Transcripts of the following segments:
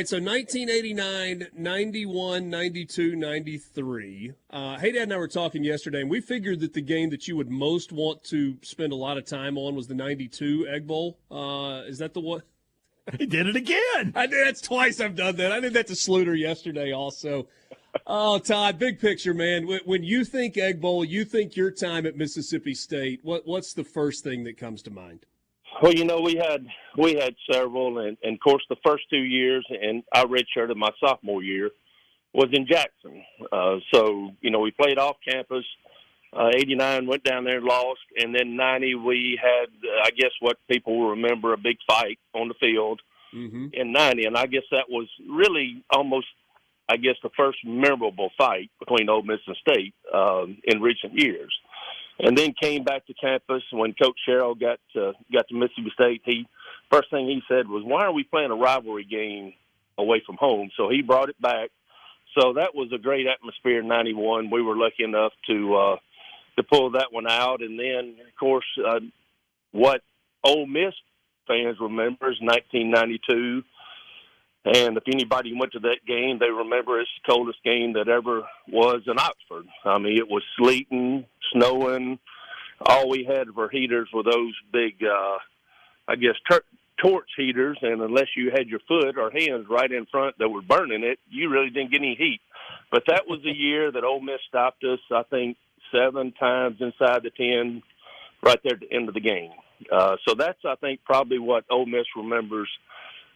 So 1989, 91, 92, 93. Hey, Dad and I were talking yesterday, and we figured that the game that you would most want to spend a lot of time on was the 92 Egg Bowl. Is that the one? He did it again. I did. That's twice I've done that. I did that to Sluter yesterday also. Oh, Todd, big picture, man. When you think Egg Bowl, you think your time at Mississippi State. What's the first thing that comes to mind? Well, we had several, and of course the first 2 years, and I redshirted my sophomore year, was in Jackson. So we played off campus. 89 went down there and lost, and then 90 we had, I guess what people will remember, a big fight on the field in 90, and I guess that was really almost, I guess, the first memorable fight between Ole Miss and State in recent years. And then came back to campus when Coach Sherrill got to Mississippi State. First thing he said was, "Why are we playing a rivalry game away from home?" So he brought it back. So that was a great atmosphere in '91. We were lucky enough to pull that one out. And then, of course, what Ole Miss fans remember is 1992. And if anybody went to that game, they remember it's the coldest game that ever was in Oxford. I mean, it was sleeting, snowing. All we had for heaters were those big, torch heaters. And unless you had your foot or hands right in front that were burning it, you really didn't get any heat. But that was the year that Ole Miss stopped us, I think, 7 times inside the 10 right there at the end of the game. So that's, I think, probably what Ole Miss remembers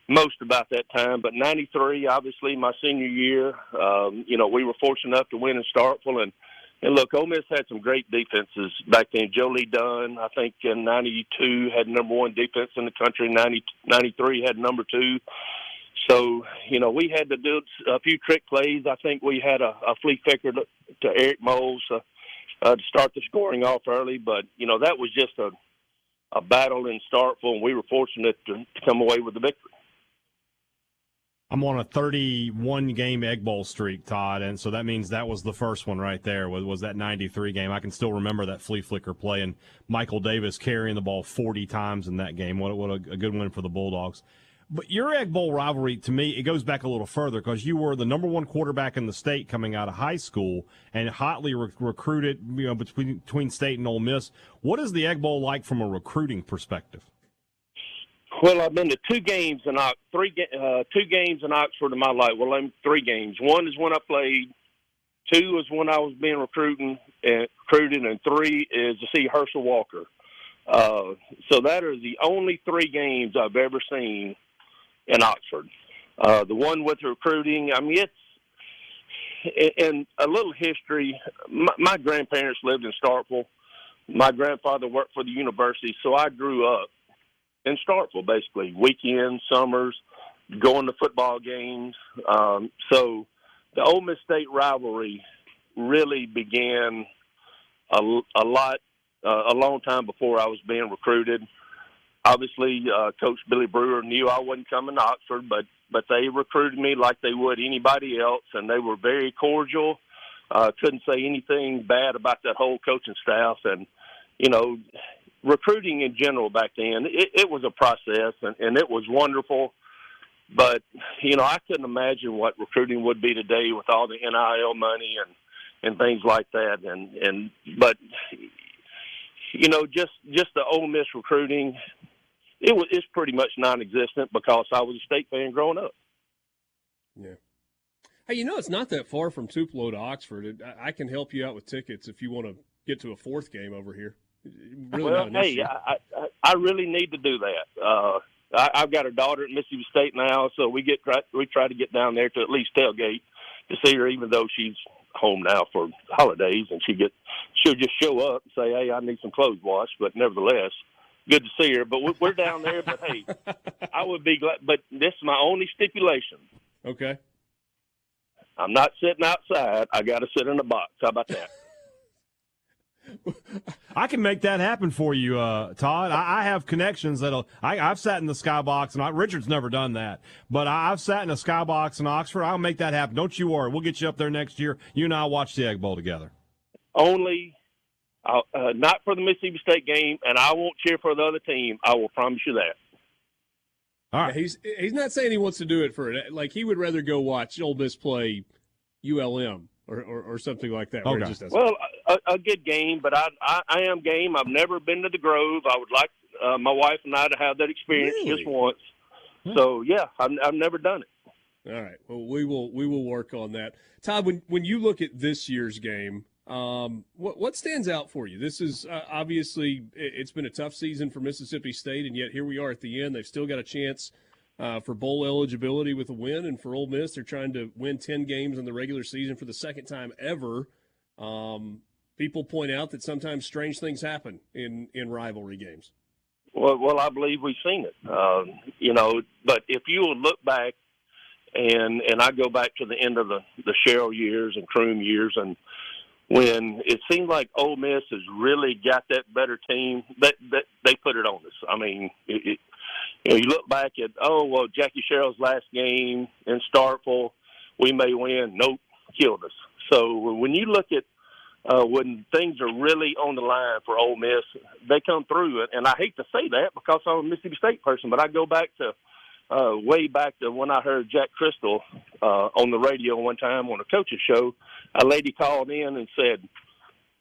most about that time. But 93, obviously, my senior year, we were fortunate enough to win in Starkville. And look, Ole Miss had some great defenses back then. Joe Lee Dunn, I think, in 92 had number 1 defense in the country. 93 had number 2. So, we had to do a few trick plays. I think we had a flea flicker to Eric Moles to start the scoring off early. But, that was just a battle in Starkville, and we were fortunate to come away with the victory. I'm on a 31-game Egg Bowl streak, Todd, and so that means that was the first one right there, was that 93 game. I can still remember that flea flicker play and Michael Davis carrying the ball 40 times in that game. What a good win for the Bulldogs. But your Egg Bowl rivalry, to me, it goes back a little further because you were the number 1 quarterback in the state coming out of high school and hotly recruited between State and Ole Miss. What is the Egg Bowl like from a recruiting perspective? Well, I've been to 2 games in 2 games in Oxford in my life. Well, 3 games. 1 is when I played. 2 is when I was being recruited, and 3 is to see Herschel Walker. So that is the only 3 games I've ever seen in Oxford. The one with recruiting, I mean, it's in a little history. My grandparents lived in Starkville. My grandfather worked for the university, so I grew up in Starkville, basically, weekends, summers, going to football games. So the Ole Miss State rivalry really began a long time before I was being recruited. Obviously, Coach Billy Brewer knew I wasn't coming to Oxford, but they recruited me like they would anybody else, and they were very cordial. Couldn't say anything bad about that whole coaching staff. And, recruiting in general back then, it was a process, and it was wonderful. But, I couldn't imagine what recruiting would be today with all the NIL money and things like that. But just the Ole Miss recruiting, it's pretty much non-existent because I was a State fan growing up. Yeah. Hey, it's not that far from Tupelo to Oxford. I can help you out with tickets if you want to get to a 4th game over here. Really well, hey, I really need to do that. I've got a daughter at Mississippi State now, so we try to get down there to at least tailgate to see her, even though she's home now for holidays, and she'll just show up and say, "Hey, I need some clothes washed." But nevertheless, good to see her. But we're down there. But hey, I would be glad. But this is my only stipulation. Okay. I'm not sitting outside. I got to sit in a box. How about that? I can make that happen for you, Todd. I have connections I've sat in the skybox, and Richard's never done that, but I've sat in a skybox in Oxford. I'll make that happen. Don't you worry. We'll get you up there next year. You and I will watch the Egg Bowl together. Only, not for the Mississippi State game, and I won't cheer for the other team. I will promise you that. All right. He's not saying he wants to do it for it. Like, he would rather go watch Ole Miss play ULM or something like that. Where Okay. it just doesn't. Well, a good game, but I am game. I've never been to the Grove. I would like my wife and I to have that experience Really? just once. So yeah, I've never done it. All right. Well, we will work on that. Todd, when you look at this year's game, what stands out for you? This is obviously it's been a tough season for Mississippi State, and yet here we are at the end. They've still got a chance for bowl eligibility with a win, and for Ole Miss, they're trying to win 10 games in the regular season for the second time ever. People point out that sometimes strange things happen in rivalry games. Well, I believe we've seen it. But if you will look back, and I go back to the end of the Sherrill years and Croom years, and when it seemed like Ole Miss has really got that better team, that they put it on us. I mean, you look back at, Jackie Sherrill's last game in Starkville, we may win. Nope, killed us. So when you look at when things are really on the line for Ole Miss, they come through it. And I hate to say that because I'm a Mississippi State person, but I go back to way back to when I heard Jack Crystal on the radio one time on a coach's show. A lady called in and said,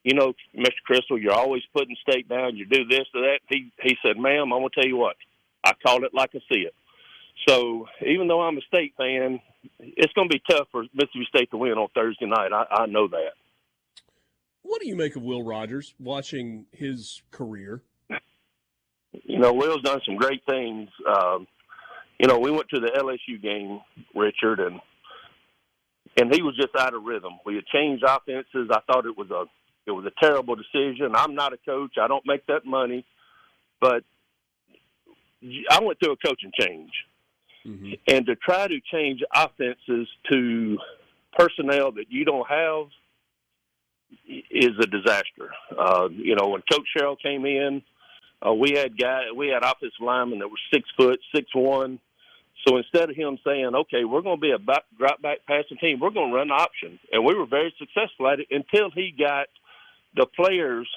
Mr. Crystal, you're always putting State down. You do this or that. He said, ma'am, I'm going to tell you what. I call it like I see it. So even though I'm a State fan, it's going to be tough for Mississippi State to win on Thursday night. I know that. What do you make of Will Rogers watching his career? Will's done some great things. We went to the LSU game, Richard, and he was just out of rhythm. We had changed offenses. I thought it was a terrible decision. I'm not a coach. I don't make that money, but I went through a coaching change. Mm-hmm. And to try to change offenses to personnel that you don't have is a disaster. When Coach Sherrill came in, we had offensive linemen that were 6 foot, 6'1". So instead of him saying, okay, we're going to be a drop back passing team, we're going to run option. And we were very successful at it until he got the players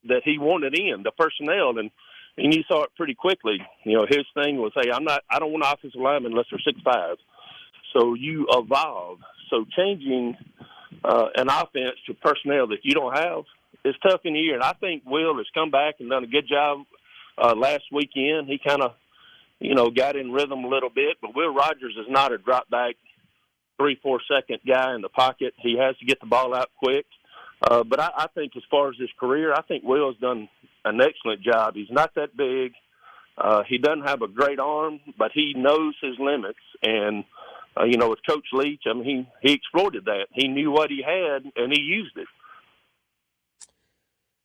that he wanted in, the personnel, and you saw it pretty quickly. His thing was, hey, I don't want offensive linemen unless they're 6'5". So you evolve. So changing an offense to personnel that you don't have is tough in the year. And I think Will has come back and done a good job last weekend. He kind of, got in rhythm a little bit. But Will Rogers is not a drop back 3-4 second guy in the pocket. He has to get the ball out quick. But I think as far as his career, I think Will has done an excellent job. He's not that big. He doesn't have a great arm, but he knows his limits. And, with Coach Leach, I mean, he exploited that. He knew what he had, and he used it.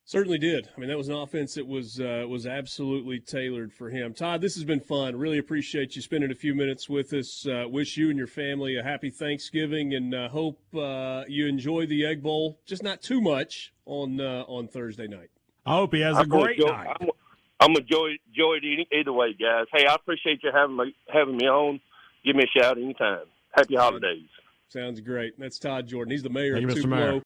Certainly did. I mean, that was an offense that was absolutely tailored for him. Todd, this has been fun. Really appreciate you spending a few minutes with us. Wish you and your family a happy Thanksgiving, and hope you enjoy the Egg Bowl, just not too much on Thursday night. I hope he has a great night. I'm going to enjoy it either way, guys. Hey, I appreciate you having me on. Give me a shout anytime. Happy holidays. Sounds great. That's Todd Jordan. He's the mayor Thank of you, Mr. Tupelo. Mayor.